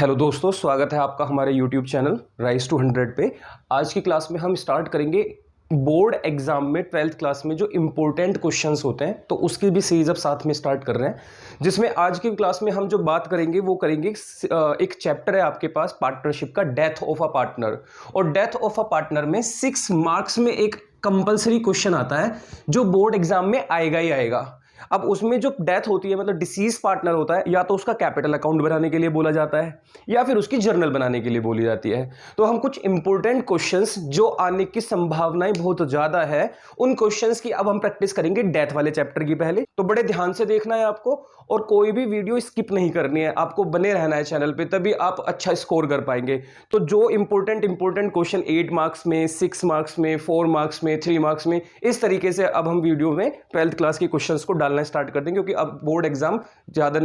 Hello दोस्तों, स्वागत है आपका हमारे YouTube चैनल राइज टू 100 पे। आज की क्लास में हम स्टार्ट करेंगे बोर्ड एग्जाम में 12th क्लास में जो इंपॉर्टेंट क्वेश्चंस होते हैं, तो उसकी भी सीरीज अब साथ में स्टार्ट कर रहे हैं। जिसमें आज की क्लास में हम जो बात करेंगे वो करेंगे एक चैप्टर है आपके पास पार्टनरशिप का, डेथ ऑफ अ पार्टनर। और डेथ ऑफ अ पार्टनर में 6 मार्क्स में एक कंपल्सरी क्वेश्चन आता है जो बोर्ड एग्जाम में आएगा ही आएगा। अब उसमें जो डेथ होती है, मतलब डिसीज पार्टनर होता है, या तो उसका कैपिटल अकाउंट बनाने के लिए बोला जाता है या फिर उसकी जर्नल बनाने के लिए बोली जाती है। तो हम कुछ इंपॉर्टेंट क्वेश्चंस जो आने की संभावनाएं बहुत ज्यादा है, उन क्वेश्चंस की अब हम प्रैक्टिस करेंगे डेथ वाले चैप्टर की। पहले तो बड़े ध्यान से देखना है आपको, और कोई भी वीडियो स्किप नहीं करनी है, आपको बने रहना है चैनल पे, तभी आप अच्छा स्कोर कर पाएंगे। तो जो इंपॉर्टेंट क्वेश्चन 8 मार्क्स में, 6 मार्क्स में, 4 मार्क्स में, 3 मार्क्स में, इस तरीके से अब हम वीडियो में 12th क्लास के क्वेश्चंस को डालना स्टार्ट कर देंगे, क्योंकि अब बोर्ड एग्जाम ज्यादा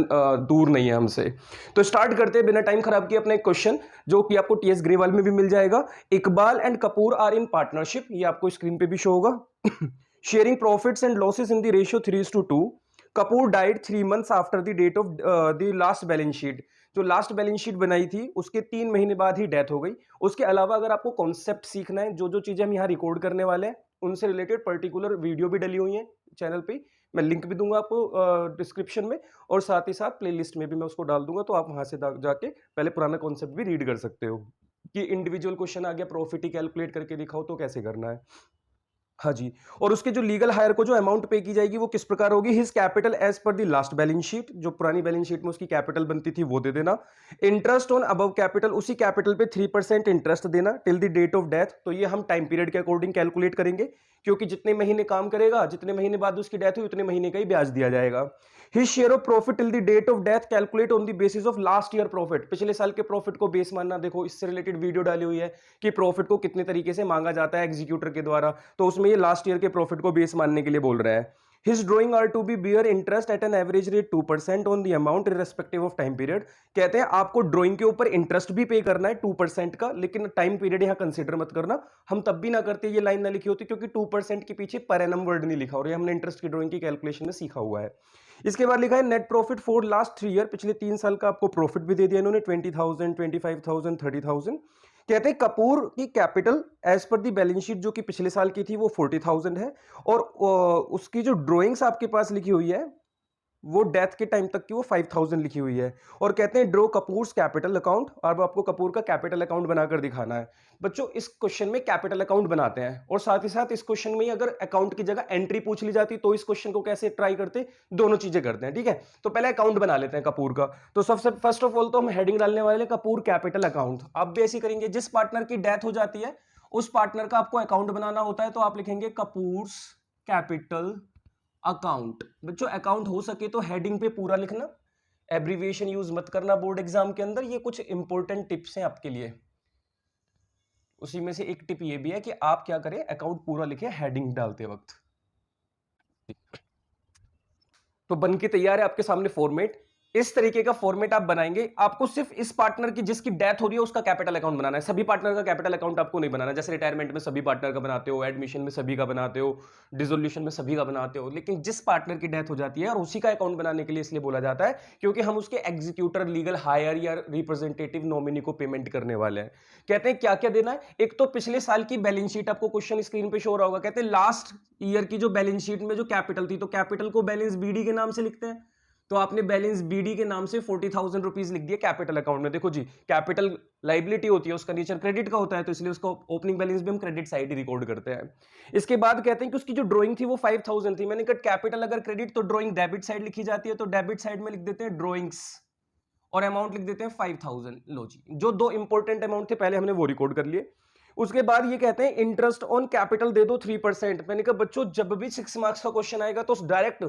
दूर नहीं है हमसे। तो स्टार्ट करते हैं बिना टाइम खराब किए अपना एक क्वेश्चन, जो कि आपको टीएस ग्रेवाल में भी मिल जाएगा। Iqbal and Kapoor are in partnership, ये आपको स्क्रीन पे भी शो होगा। Sharing profits and losses in the ratio 3:2। Kapoor died 3 months after the date of the last balance sheet. जो लास्ट बैलेंस शीट बनाई थी उसके 3 महीने बाद ही डेथ हो गई। उसके अलावा अगर आपको कॉन्सेप्ट सीखना है, जो जो चीजें हम यहाँ रिकॉर्ड करने वाले हैं उनसे रिलेटेड पर्टिकुलर वीडियो भी डली हुई है चैनल पे, मैं लिंक भी दूंगा आपको डिस्क्रिप्शन में, और साथ ही साथ प्लेलिस्ट में भी मैं उसको डाल दूंगा, तो आप वहां से जाके पहले पुराना कॉन्सेप्ट भी रीड कर सकते हो कि इंडिविजुअल क्वेश्चन आ गया, प्रॉफिट ही कैलकुलेट करके दिखाओ तो कैसे करना है। हाँ जी। और उसके जो लीगल हायर को जो अमाउंट पे की जाएगी वो किस प्रकार होगी? His capital as per the last balance sheet, जो पुरानी बैलेंस शीट में उसकी कैपिटल बनती थी वो दे देना। इंटरेस्ट ऑन अबव कैपिटल, उसी कैपिटल पे 3% इंटरेस्ट देना till the date of death. तो ये हम टाइम पीरियड के अकॉर्डिंग कैलकुलेट करेंगे, क्योंकि जितने महीने काम करेगा, जितने महीने बाद उसकी डेथ हुई, उतने महीने का ही ब्याज दिया जाएगा। His share of profit till the date of death calculate on the basis of last year profit, पिछले साल के प्रॉफिट को बेस मानना। देखो इससे रिलेटेड वीडियो डाली हुई है कि प्रॉफिट को कितने तरीके से मांगा जाता है एग्जीक्यूटर के द्वारा, तो उसमें ये लास्ट ईयर के प्रॉफिट को बेस मानने के लिए बोल रहा है। His drawing are to be bear interest at an average rate 2% on the amount irrespective of time period। कहते हैं आपको ड्राइंग के ऊपर इंटरेस्ट भी पे करना है 2% का, लेकिन टाइम पीरियड यहां कंसीडर मत करना। हम तब भी ना करते ये लाइन ना लिखी होती, क्योंकि 2% के पीछे पर एनम वर्ड नहीं लिखा, और ये हमने इंटरेस्ट की ड्राइंग की कैलकुलेशन में सीखा हुआ है। इसके बाद लिखा है net profit for last 3 year, पिछले 3 साल का आपको प्रॉफिट भी दे दिया इन्होंने, 20,000, 25,000, 30,000। कहते हैं कपूर की कैपिटल एज पर दी बैलेंस शीट, जो कि पिछले साल की थी, वो 40,000 है, और उसकी जो ड्राइंग्स आपके पास लिखी हुई है वो डेथ के टाइम तक की वो 5,000 लिखी हुई है। और कहते हैं ड्रो कपूर्स कैपिटल अकाउंट, और आपको कपूर का कैपिटल अकाउंट बनाकर दिखाना है। बच्चों इस क्वेश्चन में कैपिटल अकाउंट बनाते हैं, और साथ ही साथ इस क्वेश्चन में अगर अकाउंट की जगह एंट्री पूछ ली जाती तो इस क्वेश्चन को कैसे ट्राई करते, दोनों चीजें करते हैं। ठीक है, तो पहले अकाउंट बना लेते हैं कपूर का। तो सबसे फर्स्ट ऑफ ऑल तो हम हेडिंग डालने वाले कपूर कैपिटल अकाउंट। आप भी ऐसी करेंगे, जिस पार्टनर की डेथ हो जाती है उस पार्टनर का आपको अकाउंट बनाना होता है, तो आप लिखेंगे कपूर्स कैपिटल अकाउंट। बच्चों अकाउंट हो सके तो हेडिंग पे पूरा लिखना, एब्रीविएशन यूज मत करना बोर्ड एग्जाम के अंदर। ये कुछ इंपॉर्टेंट टिप्स हैं आपके लिए, उसी में से एक टिप ये भी है कि आप क्या करें, अकाउंट पूरा लिखें हेडिंग डालते वक्त। तो बन के तैयार है आपके सामने फॉर्मेट। इस तरीके का फॉर्मेट आप बनाएंगे। आपको सिर्फ इस पार्टनर की जिसकी डेथ हो रही है उसका कैपिटल अकाउंट बनाना है, सभी पार्टनर का कैपिटल अकाउंट आपको नहीं बनाना। जैसे रिटायरमेंट में सभी पार्टनर का बनाते हो, एडमिशन में सभी का बनाते हो, डिसोल्यूशन में सभी का बनाते हो, लेकिन जिस पार्टनर की डेथ हो जाती है और उसी का अकाउंट बनाने के लिए इसलिए बोला जाता है क्योंकि हम उसके एग्जीक्यूटर, लीगल हायर या रिप्रेजेंटेटिव नॉमिनी को पेमेंट करने वाले हैं। कहते हैं क्या क्या देना है। एक तो पिछले साल की बैलेंस शीट, आपको क्वेश्चन स्क्रीन पे शो हो रहा होगा। कहते हैं लास्ट ईयर की जो बैलेंस शीट में जो कैपिटल थी, तो कैपिटल को बैलेंस बीडी के नाम से लिखते हैं, तो आपने बैलेंस बीडी के नाम से 40,000 रुपीज लिख दिया कैपिटल अकाउंट में। देखो जी, कैपिटल लाइबिलिटी होती है, उसका नेचर क्रेडिट का होता है, तो इसलिए उसको ओपनिंग बैलेंस भी हम क्रेडिट साइड ही रिकॉर्ड करते हैं। इसके बाद कहते हैं कि उसकी जो ड्राइंग थी वो 5,000 थी। मैंने कहा कैपिटल अगर क्रेडिट तो ड्राइंग डेबिट साइड लिखी जाती है, तो डेबिट साइड में लिख देते हैं ड्राइंग्स, और अमाउंट लिख देते हैं 5,000। लो जी, जो दो इंपॉर्टेंट अमाउंट थे पहले हमने वो रिकॉर्ड कर लिए। उसके बाद ये कहते हैं इंटरेस्ट ऑन कैपिटल दे दो 3%। मैंने कहा बच्चों जब भी 6 मार्क्स का क्वेश्चन आएगा तो डायरेक्ट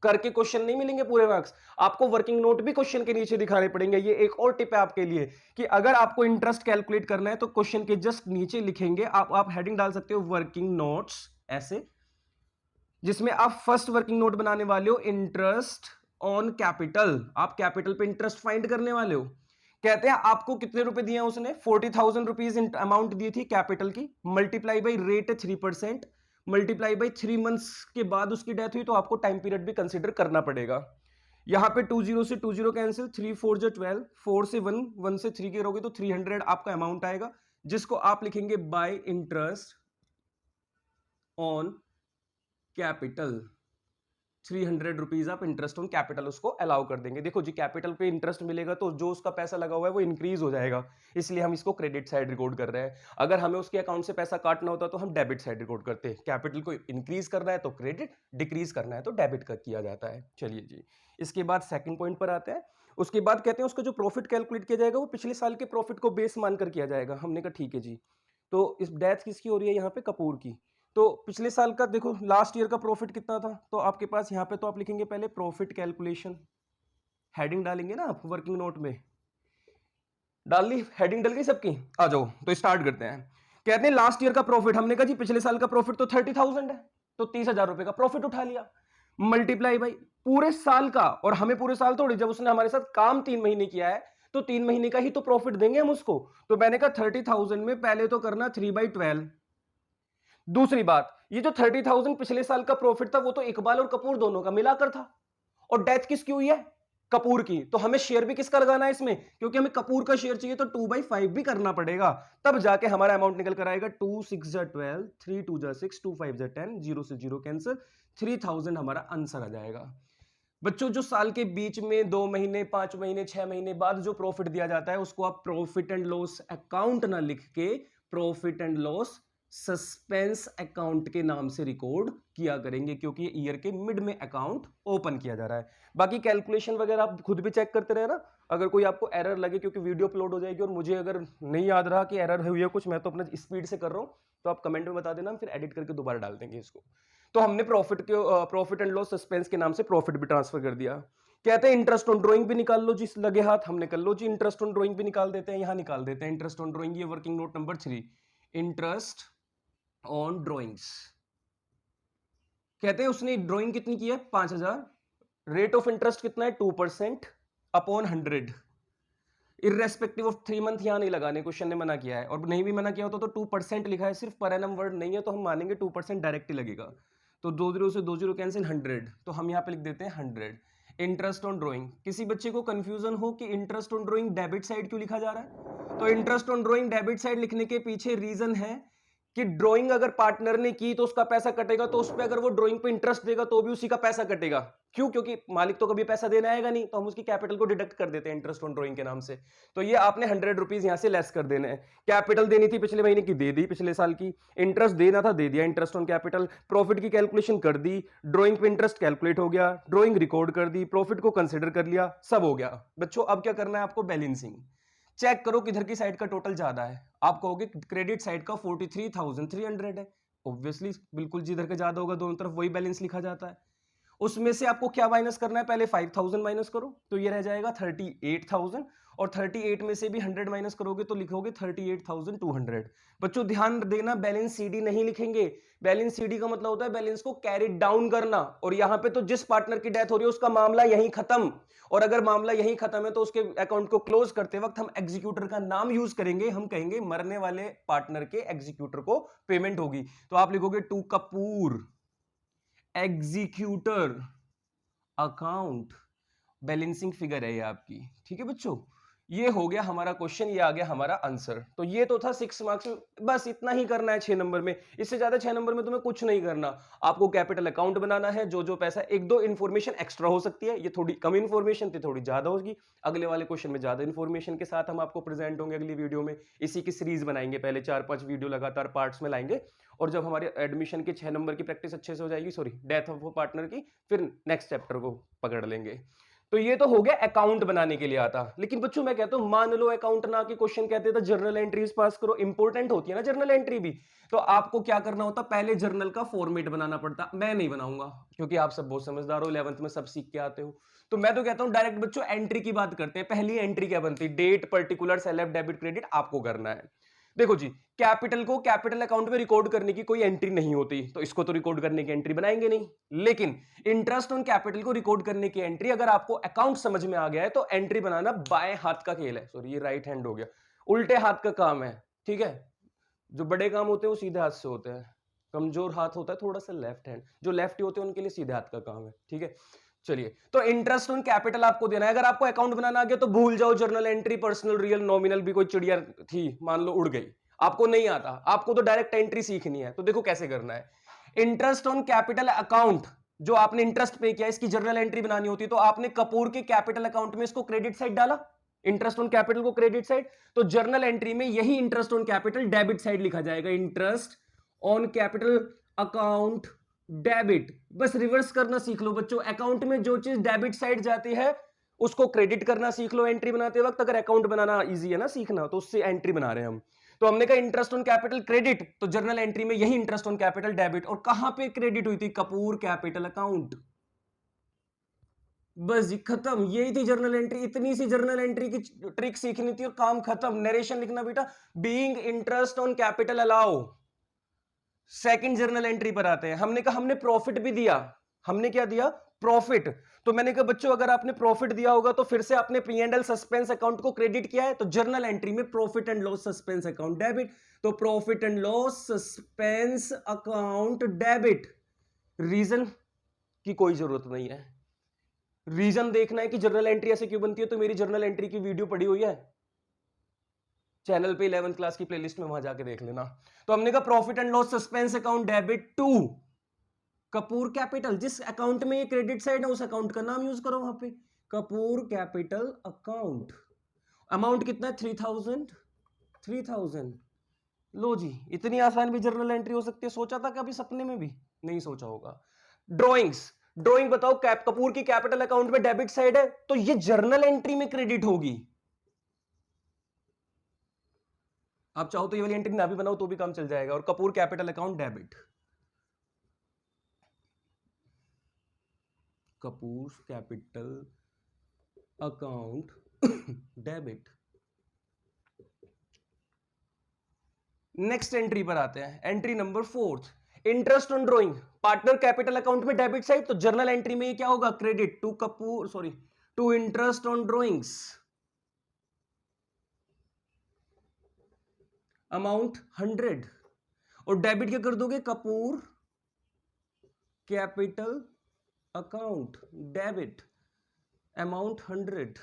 करके क्वेश्चन नहीं मिलेंगे पूरे मार्क्स, आपको वर्किंग नोट भी क्वेश्चन के नीचे दिखाने पड़ेंगे। ये एक और टिप है आपके लिए कि अगर आपको इंटरेस्ट कैलकुलेट करना है तो क्वेश्चन के जस्ट नीचे लिखेंगे, आप हेडिंग डाल सकते हो वर्किंग नोट्स ऐसे, जिसमें आप फर्स्ट वर्किंग नोट बनाने वाले हो इंटरेस्ट ऑन कैपिटल। आप कैपिटल पे इंटरेस्ट फाइंड करने वाले हो। कहते हैं आपको कितने रुपए दिए उसने, 40,000 रुपीज अमाउंट दी थी कैपिटल की, multiply by rate 3%, multiply by 3 months के बाद उसकी डेथ हुई, तो आपको टाइम पीरियड भी कंसीडर करना पड़ेगा। यहां पे 20 से 20 कैंसिल, 3 4 जो 12, 4 से 1, 1 से 3 के रहोगे तो 300 आपका अमाउंट आएगा, जिसको आप लिखेंगे bye interest on capital. 300 rupees आप इंटरेस्ट ऑन कैपिटल उसको अलाउ कर देंगे। देखो जी, कैपिटल पे इंटरेस्ट मिलेगा तो जो उसका पैसा लगा हुआ है वो इंक्रीज हो जाएगा, इसलिए हम इसको क्रेडिट साइड रिकॉर्ड कर रहे हैं। अगर हमें उसके अकाउंट से पैसा काटना होता तो हम डेबिट साइड रिकॉर्ड करते हैं। कैपिटल को इंक्रीज करना है तो क्रेडिट, डिक्रीज करना है तो डेबिट का किया जाता है। चलिए जी, इसके बाद सेकंड पॉइंट पर आते हैं। उसके बाद कहते हैं उसका जो प्रॉफिट कैलकुलेट किया जाएगा वो पिछले साल के प्रॉफिट को बेस मानकर किया जाएगा। हमने कहा ठीक है जी। तो इस डेथ किसकी हो रही है यहाँ पे? कपूर की। तो पिछले साल का देखो, लास्ट ईयर का प्रॉफिट कितना था, तो आपके पास यहाँ पे तो आप लिखेंगे पहले प्रॉफिट कैलकुलेशन, हेडिंग डालेंगे ना आप वर्किंग नोट में। डाल ली हेडिंग? डल गई सबकी? आ जाओ तो स्टार्ट करते हैं। कहते हैं लास्ट ईयर का प्रॉफिट, हमने कहा जी पिछले साल का प्रॉफिट तो 30,000 है, तो 30,000 रुपए का प्रॉफिट उठा लिया, मल्टीप्लाई भाई पूरे साल का। और हमें पूरे साल थोड़ी, जब उसने हमारे साथ काम 3 महीने किया है तो 3 महीने का ही तो प्रॉफिट देंगे हम उसको। तो मैंने कहा 30,000 में पहले तो करना 3/12। दूसरी बात, ये जो 30,000 पिछले साल का प्रॉफिट था वो तो इकबाल और कपूर दोनों का मिलाकर था, और डेथ किसकी हुई है? कपूर की। तो हमें शेयर भी किसका लगाना है इसमें? क्योंकि हमें कपूर का शेयर चाहिए तो 2/5 भी करना पड़ेगा, तब जाके हमारा अमाउंट निकल कर आएगा। 2 6 जा 12, 3 2 जा 6, 2 5 जा 10, 0 से 0 कैंसिल, 3000 हमारा आंसर आ जाएगा। बच्चों, जो साल के बीच में 2 महीने, 5 महीने, 6 महीने बाद जो प्रॉफिट दिया जाता है उसको आप प्रॉफिट एंड लॉस अकाउंट ना लिख के profit and loss suspense account के नाम से रिकॉर्ड किया करेंगे, क्योंकि ईयर के मिड में अकाउंट ओपन किया जा रहा है। बाकी कैलकुलेशन वगैरह आप खुद भी चेक करते रहे ना, अगर कोई आपको एरर लगे, क्योंकि वीडियो अपलोड हो जाएगी और मुझे अगर नहीं याद रहा कि एरर हुई है कुछ, मैं तो अपना स्पीड से कर रहा हूं, तो आप कमेंट में बता देना, फिर एडिट करके दोबारा डाल देंगे इसको। तो हमने प्रॉफिट एंड लॉस सस्पेंस के नाम से प्रॉफिट भी ट्रांसफर कर दिया। कहते हैं इंटरेस्ट ऑन ड्राइंग भी निकाल लो जिस लगे हाथ, हमने कर लो जी, इंटरेस्ट ऑन ड्राइंग भी निकाल देते हैं, यहां निकाल देते हैं इंटरेस्ट ऑन ड्राइंग। ये working note number 3, interest on drawings. कहते हैं उसने ड्राइंग कितनी की है? 5,000। रेट ऑफ इंटरेस्ट कितना है? 2% अपॉन 100। इररेस्पेक्टिव ऑफ 3 मंथ यहां नहीं लगाने, क्वेश्चन ने मना किया है, और नहीं भी मना किया होता तो 2% लिखा है, सिर्फ पर एनम वर्ड नहीं है तो हम मानेंगे 2% डायरेक्ट ही लगेगा। तो 2 0 से 2 0 कैंसिल, 100, तो हम यहां पे लिख देते हैं 100। इंटरेस्ट ऑन ड्राइंग, किसी बच्चे को कंफ्यूजन हो कि interest on drawing debit side क्यों लिखा जा रहा है, तो interest on drawing debit side लिखने के पीछे रीजन है कि ड्राइंग अगर पार्टनर ने की तो उसका पैसा कटेगा, तो उस पे अगर वो ड्राइंग पे इंटरेस्ट देगा तो भी उसी का पैसा कटेगा। क्यों? क्योंकि मालिक तो कभी पैसा देना आएगा नहीं, तो हम उसकी कैपिटल को डिडक्ट कर देते हैं इंटरेस्ट ऑन ड्राइंग के नाम से। तो ये आपने 100 रुपीज यहां से लेस कर देने हैं। कैपिटल देनी थी पिछले महीने की, दे दी, पिछले साल की। इंटरेस्ट देना था, दे दिया इंटरेस्ट ऑन कैपिटल। प्रॉफिट की कैलकुलेशन कर दी, ड्राइंग पे इंटरेस्ट कैलकुलेट हो गया, ड्राइंग रिकॉर्ड कर दी, प्रॉफिट को कंसिडर कर लिया, सब हो गया। बच्चों अब क्या करना है आपको? बैलेंसिंग चेक करो किधर की साइड का टोटल ज्यादा है। आप कहोगे क्रेडिट साइड का 43,300 है, ऑब्वियसली बिल्कुल जिधर का ज्यादा होगा दोनों तरफ वही बैलेंस लिखा जाता है। उसमें से आपको क्या माइनस करना है? पहले 5,000 माइनस करो तो ये रह जाएगा 38,000, और 38 में से भी 100 माइनस करोगे तो लिखोगे 38,200। बच्चों ध्यान देना, बैलेंस सीडी नहीं लिखेंगे। बैलेंस सीडी का मतलब होता है बैलेंस को कैरी डाउन करना, और यहां पे तो जिस पार्टनर की डेथ हो रही है उसका मामला यहीं खत्म, और अगर मामला यहीं खत्म है तो उसके अकाउंट को क्लोज करते वक्त हम एग्जीक्यूटर का नाम यूज करेंगे, हम कहेंगे मरने वाले पार्टनर के एग्जीक्यूटर को पेमेंट होगी। तो आप लिखोगे to Kapoor executor account, balancing figure है ये आपकी। ठीक है बच्चों, ये हो गया हमारा क्वेश्चन, ये आ गया हमारा आंसर। तो ये तो था 6 मार्क्स में, बस इतना ही करना है 6 नंबर में। इससे ज्यादा 6 नंबर में तुम्हें कुछ नहीं करना। आपको कैपिटल अकाउंट बनाना है, जो जो पैसा, एक दो इंफॉर्मेशन एक्स्ट्रा हो सकती है, ये थोड़ी कम इंफॉर्मेशन थी, थोड़ी ज्यादा होगी। अगले वाले क्वेश्चन में ज्यादा इंफॉर्मेशन के साथ हम आपको प्रेजेंट होंगे अगली वीडियो में। इसी की सीरीज बनाएंगे, पहले 4-5 वीडियो लगातार पार्ट्स में लाएंगे, और जब हमारे एडमिशन के 6 नंबर की प्रैक्टिस अच्छे से हो जाएगी, सॉरी डेथ ऑफ पार्टनर की, फिर नेक्स्ट चैप्टर को पकड़ लेंगे। तो ये तो हो गया अकाउंट बनाने के लिए आता। लेकिन बच्चों मैं कहता हूं मान लो अकाउंट ना की क्वेश्चन कहते तो जर्नल एंट्रीज पास करो, इंपॉर्टेंट होती है ना जर्नल एंट्री भी। तो आपको क्या करना होता? पहले जर्नल का फॉर्मेट बनाना पड़ता। मैं नहीं बनाऊंगा क्योंकि आप सब बहुत समझदार हो, 11th में सब सीख के आते हो। तो मैं तो कहता हूं डायरेक्ट बच्चों एंट्री की बात करते हैं। पहली एंट्री क्या बनती? डेट, पर्टिकुलर, सेलेफ, डेबिट, क्रेडिट आपको करना है। देखो जी, कैपिटल को कैपिटल अकाउंट में रिकॉर्ड करने की कोई एंट्री नहीं होती, तो इसको तो रिकॉर्ड करने की एंट्री बनाएंगे नहीं। लेकिन इंटरेस्ट ऑन कैपिटल को रिकॉर्ड करने की एंट्री, अगर आपको अकाउंट समझ में आ गया है तो एंट्री बनाना बाएं हाथ का खेल है। सॉरी, ये राइट हैंड हो गया, उल्टे हाथ का काम है। ठीक है, जो बड़े काम होते हैं वो सीधे हाथ से होते हैं, कमजोर हाथ होता है थोड़ा सा लेफ्ट हैंड, जो लेफ्टी होते हैं उनके लिए सीधे हाथ का काम है। ठीक है, चलिए, तो इंटरेस्ट ऑन कैपिटल आपको देना है। अगर आपको अकाउंट बनाना आ गया तो भूल जाओ journal entry, personal, real, nominal भी कोई चिड़िया थी मान लो उड़ गई, आपको नहीं आता, आपको तो डायरेक्ट एंट्री सीखनी है। तो देखो कैसे करना है। इंटरेस्ट ऑन कैपिटल अकाउंट, जो आपने इंटरेस्ट पे किया इसकी जर्नल एंट्री बनानी होती है, तो आपने कपूर के कैपिटल अकाउंट में इसको क्रेडिट साइड डाला, इंटरेस्ट ऑन कैपिटल को क्रेडिट साइड, तो जर्नल एंट्री में यही interest on capital debit side लिखा जाएगा, interest on capital account debit. बस रिवर्स करना सीख लो बच्चों, अकाउंट में जो चीज डेबिट साइड जाती है उसको क्रेडिट करना सीख लो एंट्री बनाते वक्त। अगर अकाउंट बनाना इजी है ना सीखना, तो उससे एंट्री बना रहे हैं हम। तो हमने कहा इंटरेस्ट ऑन कैपिटल क्रेडिट, तो जर्नल एंट्री में यही इंटरेस्ट ऑन कैपिटल डेबिट। और कहां पे क्रेडिट हुई थी? Kapoor capital account. बस जी खत्म, यही थी जर्नल एंट्री। इतनी सी जर्नल एंट्री की ट्रिक सीखनी थी और काम खत्म। नरेशन लिखना बेटा, being interest on capital allow. Second journal entry पर आते हैं। हमने कहा हमने प्रॉफिट भी दिया, हमने क्या दिया? प्रॉफिट। तो मैंने कहा बच्चों अगर आपने प्रॉफिट दिया होगा तो फिर से आपने P&L सस्पेंस अकाउंट को क्रेडिट किया है, तो जर्नल एंट्री में profit and loss suspense account debit. तो profit and loss suspense account debit. Reason की कोई जरूरत नहीं है, रीजन देखना है कि जर्नल एंट्री ऐसे क्यों बनती है, तो मेरी जर्नल एंट्री की वीडियो पड़ी हुई है चैनल पे, 11th क्लास की प्लेलिस्ट में, वहां जाके देख लेना। तो हमने कहा profit and loss suspense account debit to Kapoor capital. जिस अकाउंट में ये क्रेडिट साइड है उस अकाउंट का नाम यूज करो वहां पे, कपूर कैपिटल अकाउंट। अमाउंट कितना है? 3000। लो जी, इतनी आसान भी जर्नल एंट्री हो सकती है। सोचा था कभी सपने में भी नहीं सोचा होगा। ड्रॉइंग्स, ड्रॉइंग बताओ, कपूर की कैपिटल अकाउंट में डेबिट साइड है तो ये जर्नल एंट्री में क्रेडिट होगी। आप चाहो तो ये वाली एंट्री ना भी बनाओ तो भी काम चल जाएगा। और Kapoor capital account debit, Kapoor capital account debit. Next entry पर आते हैं, entry number 4, interest on drawing. Partner capital account में डेबिट साइड, तो जर्नल एंट्री में ये क्या होगा? Credit to Kapoor, sorry to interest on drawings, amount 100। और डेबिट क्या कर दोगे? Kapoor capital account debit, amount 100।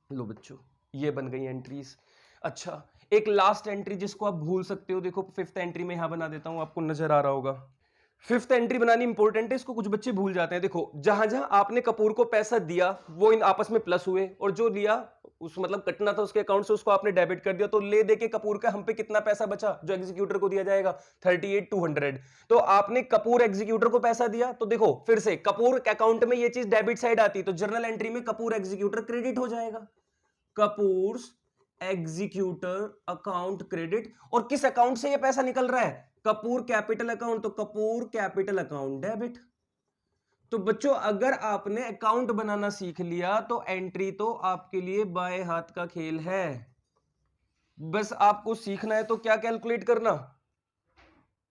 लो बच्चों, ये बन गई एंट्रीज। अच्छा, एक लास्ट एंट्री जिसको आप भूल सकते हो, देखो 5th एंट्री में यहां बना देता हूं, आपको नजर आ रहा होगा। 5th एंट्री बनानी इंपॉर्टेंट है, इसको कुछ बच्चे भूल जाते हैं। देखो जहां जहां आपने कपूर को पैसा दिया वो इन आपस में प्लस हुए, और जो लिया उस मतलब कटना था उसके अकाउंट से उसको आपने डेबिट कर दिया, तो ले दे के कपूर का हम पे कितना पैसा बचा जो एग्जीक्यूटर को दिया जाएगा? 38,200। तो आपने कपूर एग्जीक्यूटर को पैसा दिया, तो देखो फिर से कपूर अकाउंट में ये चीज डेबिट साइड आती, तो जर्नल एंट्री में कपूर एग्जीक्यूटर क्रेडिट हो जाएगा, कपूर एग्जीक्यूटर अकाउंट क्रेडिट। और किस अकाउंट से ये पैसा निकल रहा है? कपूर कैपिटल अकाउंट, तो कपूर कैपिटल अकाउंट डेबिट। तो बच्चों अगर आपने अकाउंट बनाना सीख लिया तो एंट्री तो आपके लिए बाएं हाथ का खेल है। बस आपको सीखना है तो क्या कैलकुलेट करना,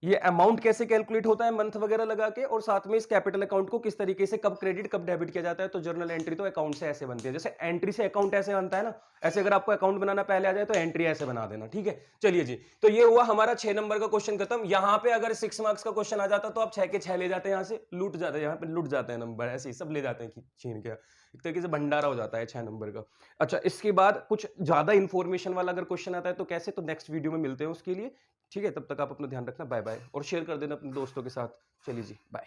ये अमाउंट कैसे कैलकुलेट होता है मंथ वगैरह लगा के, और साथ में इस कैपिटल अकाउंट को किस तरीके से कब क्रेडिट कब डेबिट किया जाता है। तो जर्नल एंट्री तो अकाउंट से ऐसे बनती है, जैसे एंट्री से अकाउंट ऐसे बनता है ना, ऐसे अगर आपको अकाउंट बनाना पहले आ जाए तो एंट्री ऐसे बना देना। ठीक है, चलिए जी, तो ये हुआ हमारा 6 नंबर का क्वेश्चन खत्म। यहां पे अगर 6 मार्क्स का क्वेश्चन आ जाता तो आप 6 के 6 ले जाते हैं, यहां से लूट जाते हैं, यहाँ पे लूट जाते हैं नंबर, ऐसे ही सब ले जाते हैं छीन के, एक तरीके से भंडारा हो जाता है 6 नंबर का। अच्छा, इसके बाद कुछ ज्यादा इंफॉर्मेशन वाला अगर क्वेश्चन आता है तो कैसे, तो नेक्स्ट वीडियो में मिलते हैं उसके लिए। ठीक है, तब तक आप अपना ध्यान रखना, बाय बाय, और शेयर कर देना अपने दोस्तों के साथ। चलिए जी, बाय।